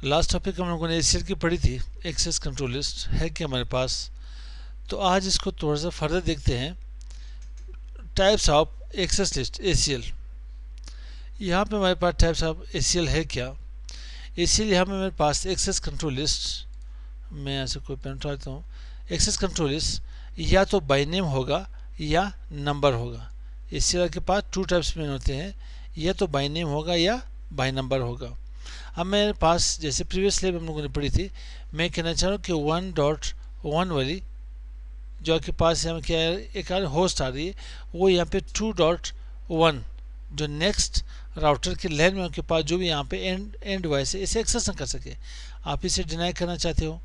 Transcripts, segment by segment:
Last topic हम लोगों ने एसीएल की पढ़ी थी, एक्सेस कंट्रोल लिस्ट है कि हमारे पास। तो आज इसको थोड़ा सा फर्दर देखते हैं। Types of access list ACL, यहाँ पे हमारे पास टाइप्स ऑफ एसीएल है क्या। एसीएल यहाँ पे मेरे पास एक्सेस कंट्रोल लिस्ट, मैं यहाँ से कोई पेन उठाता हूँ। एक्सेस कंट्रोल लिस्ट या तो बाय नेम होगा या नंबर होगा। एसीएल के पास टू टाइप्स में होते हैं, या तो बाय नेम होगा या बाय नंबर होगा। अब मेरे पास जैसे प्रीवियस लेब हम लोगों ने पढ़ी थी, मैं कहना चाह रहा हूँ कि 1.1 वाली जो आपके पास यहाँ क्या है, एक होस्ट आ रही है, वो यहाँ पे 2.1 जो नेक्स्ट राउटर के लैन में उनके पास जो भी यहाँ पे एंड डिवाइस है इसे एक्सेस ना कर सके। आप इसे डिनाई करना चाहते हो,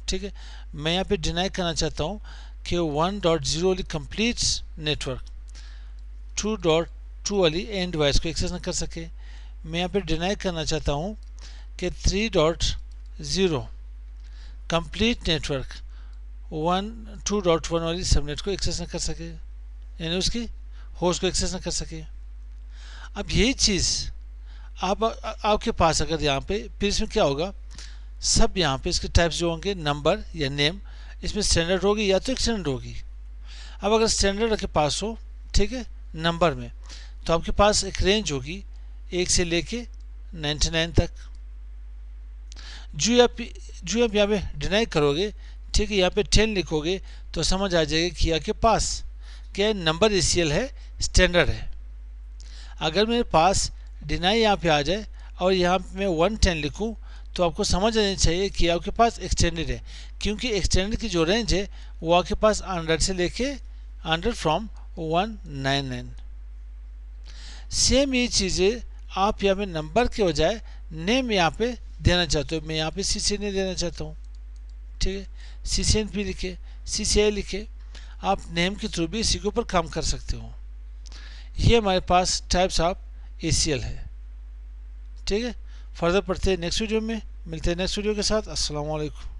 ठीक है। मैं यहाँ पे डिनाई करना चाहता हूँ कि 1.0 वाली कंप्लीट नेटवर्क 2.2 वाली एंड डिवाइस को एक्सेस ना कर सके। मैं यहाँ पे डिनाई करना चाहता हूँ कि 3.0 कंप्लीट नेटवर्क 2.1 वाली सबनेट को एक्सेस न कर सके, यानी उसकी होस्ट को एक्सेस न कर सके। अब यही चीज़ आपके पास अगर यहाँ पे फिर इसमें क्या होगा, सब यहाँ पे इसके टाइप्स जो होंगे नंबर या नेम, इसमें स्टैंडर्ड होगी या तो एक्सटेंडेड होगी। अब अगर स्टैंडर्ड आपके पास हो, ठीक है, नंबर में, तो आपके पास एक रेंज होगी 1 से लेके 99 तक। जो आप यहाँ पे डिनाई करोगे, ठीक है, यहाँ पे 10 लिखोगे तो समझ आ जाएगा कि आपके पास क्या नंबर एसीएल है, स्टैंडर्ड है। अगर मेरे पास डिनाई यहाँ पे आ जाए और यहाँ पे मैं 110 लिखूँ तो आपको समझ आना चाहिए कि आपके पास एक्सटेंडेड है, क्योंकि एक्सटेंडेड की जो रेंज है वो आपके पास 100 से लेके 100 फ्रॉम 199। सेम ये चीज़ें आप यहाँ पे नंबर के बजाय नेम यहाँ पे देना चाहते हो। मैं यहाँ पे CCNA देना चाहता हूँ, ठीक है, CCNP लिखे, CCI लिखे, आप नेम के थ्रू भी इसी के ऊपर काम कर सकते हो। ये हमारे पास टाइप्स ऑफ ACL है, ठीक है। फर्दर पढ़ते हैं नेक्स्ट वीडियो में, मिलते हैं नेक्स्ट वीडियो के साथ। अस्सलाम वालेकुम।